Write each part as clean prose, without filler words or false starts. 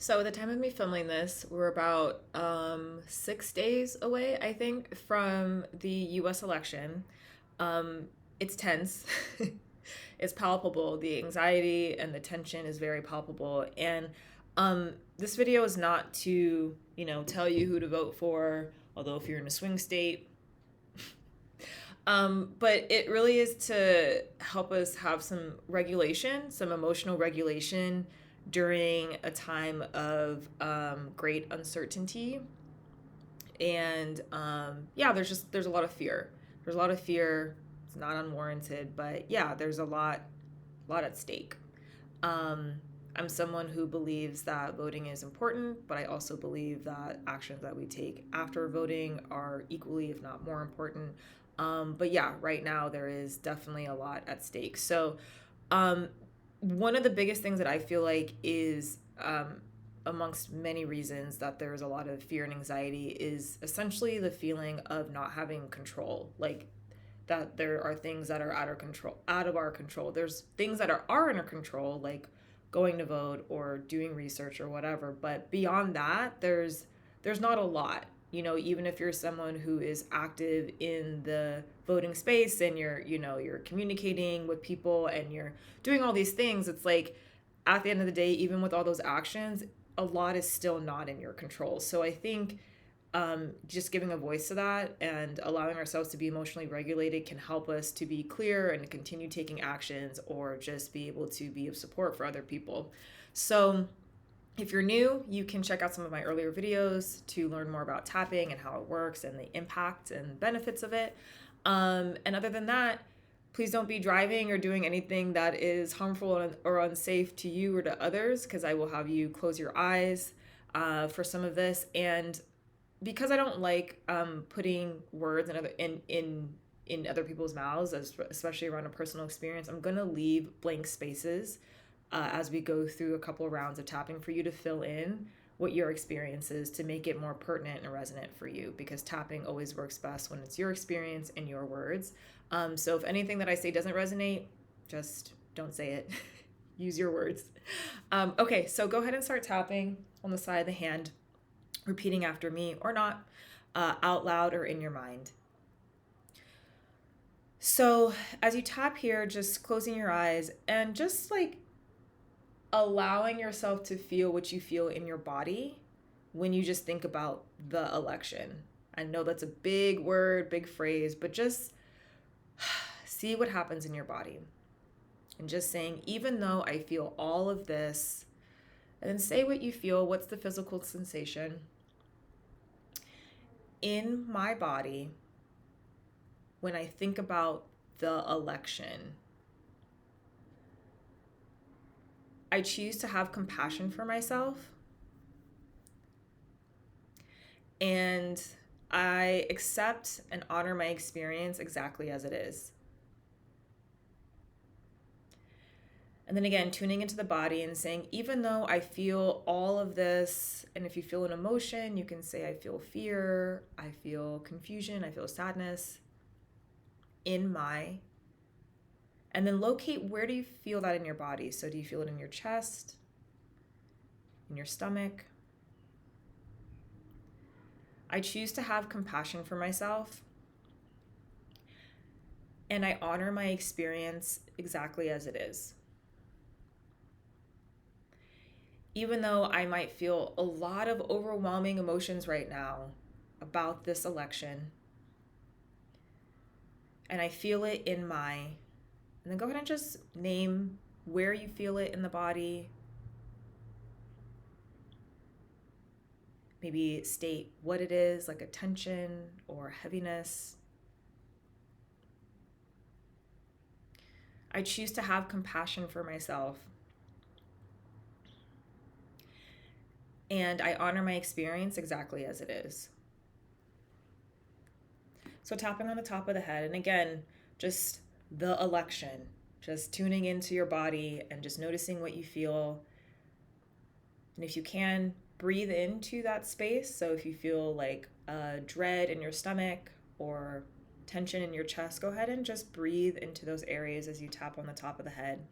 So at the time of me filming this, we're about 6 days away, I think, from the U.S. election. Um, it's tense. It's palpable. The anxiety and the tension is very palpable. And this video is not to, tell you who to vote for, although if you're in a swing state, but it really is to help us have some regulation, some emotional regulation during a time of great uncertainty. And yeah, there's a lot of fear. There's a lot of fear. It's not unwarranted, but yeah, there's a lot at stake. Um, I'm someone who believes that voting is important, but I also believe that actions that we take after voting are equally, if not more important. But yeah, right now there is definitely a lot at stake. So, um, one of the biggest things that I feel like is, amongst many reasons that there's a lot of fear and anxiety, is essentially the feeling of not having control. Like, that there are things that are out of our control. There's things that are in our control, like going to vote or doing research or whatever. But beyond that, there's not a lot. Even if you're someone who is active in the voting space and you're communicating with people and you're doing all these things, it's like at the end of the day, even with all those actions, a lot is still not in your control. So I think just giving a voice to that and allowing ourselves to be emotionally regulated can help us to be clear and continue taking actions, or just be able to be of support for other people. So if you're new, you can check out some of my earlier videos to learn more about tapping and how it works and the impact and benefits of it. And other than that, please don't be driving or doing anything that is harmful or unsafe to you or to others, because I will have you close your eyes for some of this. And because I don't like putting words in other people's mouths, especially around a personal experience, I'm gonna leave blank spaces as we go through a couple of rounds of tapping for you to fill in what your experience is, to make it more pertinent and resonant for you, because tapping always works best when it's your experience and your words. So if anything that I say doesn't resonate, just don't say it. Use your words. Okay, so go ahead and start tapping on the side of the hand, repeating after me or not, out loud or in your mind. So as you tap here, just closing your eyes and just like allowing yourself to feel what you feel in your body when you just think about the election. I know that's a big word, big phrase, but just see what happens in your body. And just saying, even though I feel all of this, and then say what you feel. What's the physical sensation in my body when I think about the election? I choose to have compassion for myself, and I accept and honor my experience exactly as it is. And then again, tuning into the body and saying, even though I feel all of this, and if you feel an emotion, you can say, I feel fear, I feel confusion, I feel sadness in my, and then locate, where do you feel that in your body? So do you feel it in your chest, in your stomach? I choose to have compassion for myself, and I honor my experience exactly as it is. Even though I might feel a lot of overwhelming emotions right now about this election, and I feel it in my, and then go ahead and just name where you feel it in the body. Maybe state what it is, like a tension or heaviness. I choose to have compassion for myself, and I honor my experience exactly as it is. So tapping on the top of the head, and again, just the election, just tuning into your body and just noticing what you feel. And if you can, breathe into that space. So if you feel like dread in your stomach or tension in your chest, go ahead and just breathe into those areas as you tap on the top of the head.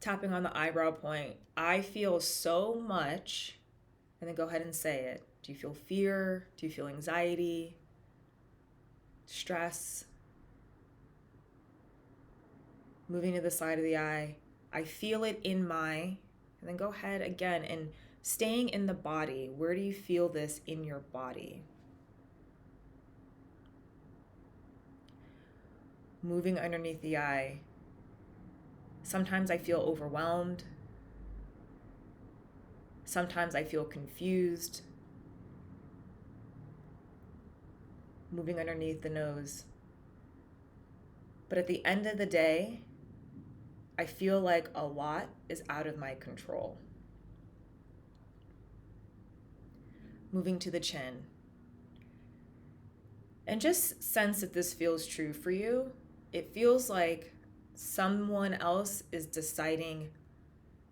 Tapping on the eyebrow point. I feel so much. And then go ahead and say it. Do you feel fear? Do you feel anxiety? Stress? Moving to the side of the eye. I feel it in my, and then go ahead again and staying in the body. Where do you feel this in your body? Moving underneath the eye. Sometimes I feel overwhelmed. Sometimes I feel confused. Moving underneath the nose. But at the end of the day, I feel like a lot is out of my control. Moving to the chin. And just sense if this feels true for you. It feels like someone else is deciding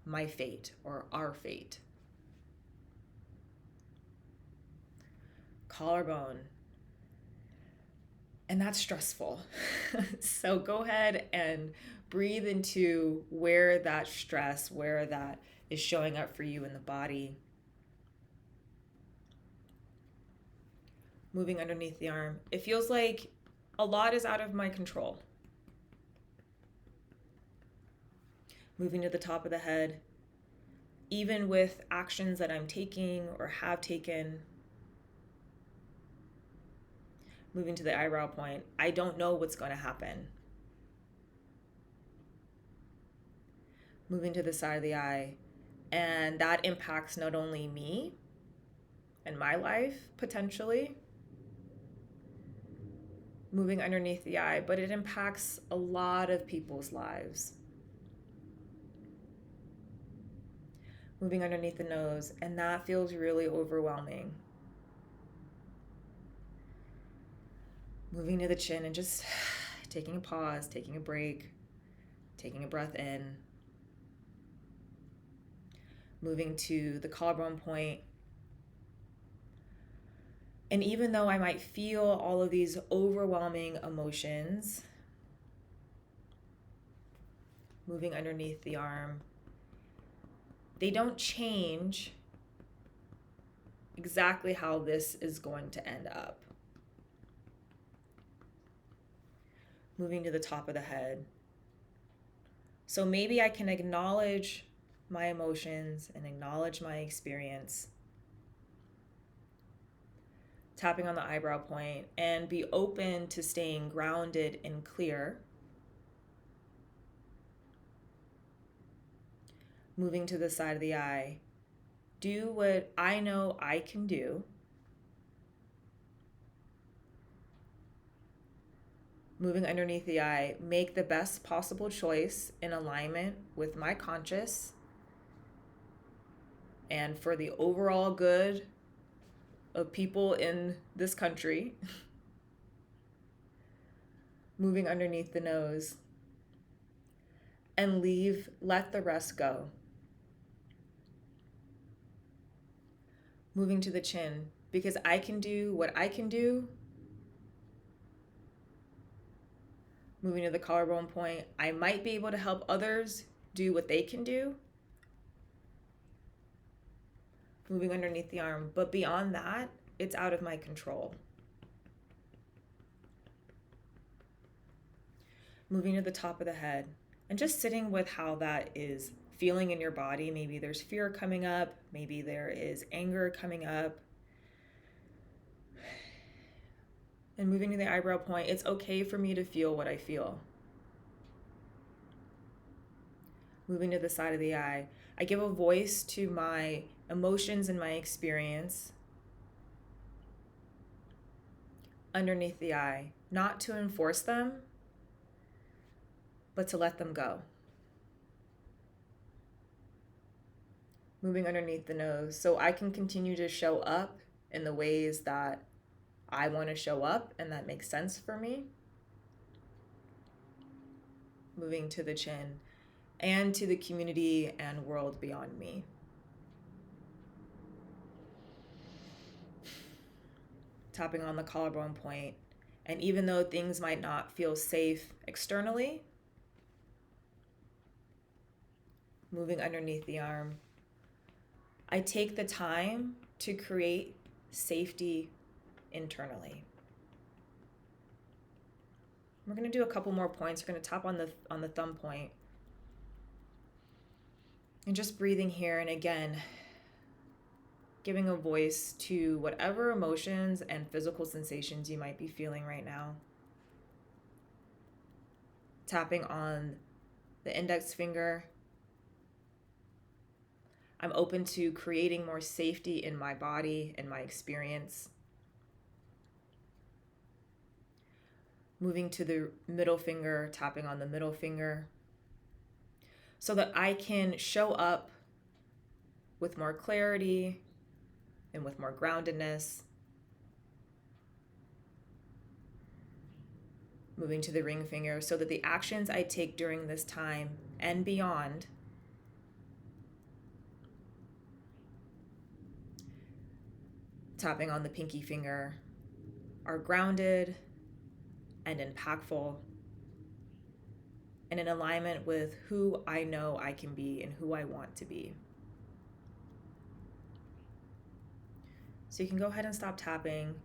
my fate or our fate. Collarbone. And that's stressful. So go ahead and breathe into where that stress, where that is showing up for you in the body. Moving underneath the arm. It feels like a lot is out of my control. Moving to the top of the head. Even with actions that I'm taking or have taken. Moving to the eyebrow point. I don't know what's going to happen. Moving to the side of the eye. And that impacts not only me and my life, potentially, moving underneath the eye, but it impacts a lot of people's lives. Moving underneath the nose, and that feels really overwhelming. Moving to the chin and just taking a pause, taking a break, taking a breath in. Moving to the collarbone point. And even though I might feel all of these overwhelming emotions, moving underneath the arm, they don't change exactly how this is going to end up. Moving to the top of the head. So maybe I can acknowledge my emotions and acknowledge my experience. Tapping on the eyebrow point and be open to staying grounded and clear. Moving to the side of the eye. Do what I know I can do. Moving underneath the eye, make the best possible choice in alignment with my conscious and for the overall good of people in this country. Moving underneath the nose. And let the rest go. Moving to the chin, because I can do what I can do. Moving to the collarbone point, I might be able to help others do what they can do. Moving underneath the arm, but beyond that, it's out of my control. Moving to the top of the head and just sitting with how that is feeling in your body. Maybe there's fear coming up, maybe there is anger coming up. And moving to the eyebrow point, it's okay for me to feel what I feel. Moving to the side of the eye, I give a voice to my emotions and my experience. Underneath the eye, not to enforce them, but to let them go. Moving underneath the nose, so I can continue to show up in the ways that I want to show up and that makes sense for me. Moving to the chin and to the community and world beyond me. Tapping on the collarbone point, and even though things might not feel safe externally, moving underneath the arm. I take the time to create safety internally. We're going to do a couple more points. We're going to tap on the thumb point. And just breathing here, and again, giving a voice to whatever emotions and physical sensations you might be feeling right now. Tapping on the index finger. I'm open to creating more safety in my body and my experience. Moving to the middle finger, tapping on the middle finger, so that I can show up with more clarity and with more groundedness. Moving to the ring finger, so that the actions I take during this time and beyond tapping on the pinky finger are grounded and impactful and in alignment with who I know I can be and who I want to be. So you can go ahead and stop tapping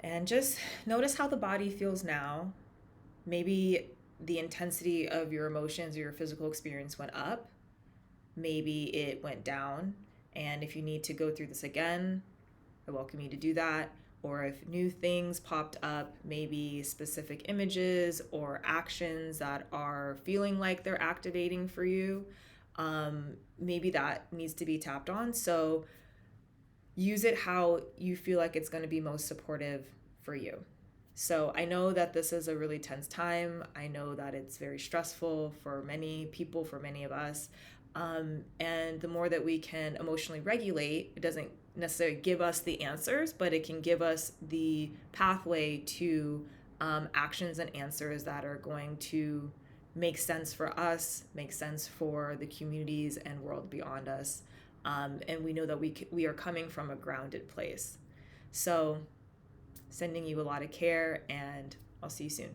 and just notice how the body feels now. Maybe the intensity of your emotions or your physical experience went up. Maybe it went down. And if you need to go through this again, I welcome you to do that. Or if new things popped up, maybe specific images or actions that are feeling like they're activating for you, maybe that needs to be tapped on. So use it how you feel like it's going to be most supportive for you. So I know that this is a really tense time. I know that it's very stressful for many people, for many of us. And the more that we can emotionally regulate, it doesn't necessarily give us the answers, but it can give us the pathway to actions and answers that are going to make sense for us, make sense for the communities and world beyond us. And we know that we are coming from a grounded place. So sending you a lot of care, and I'll see you soon.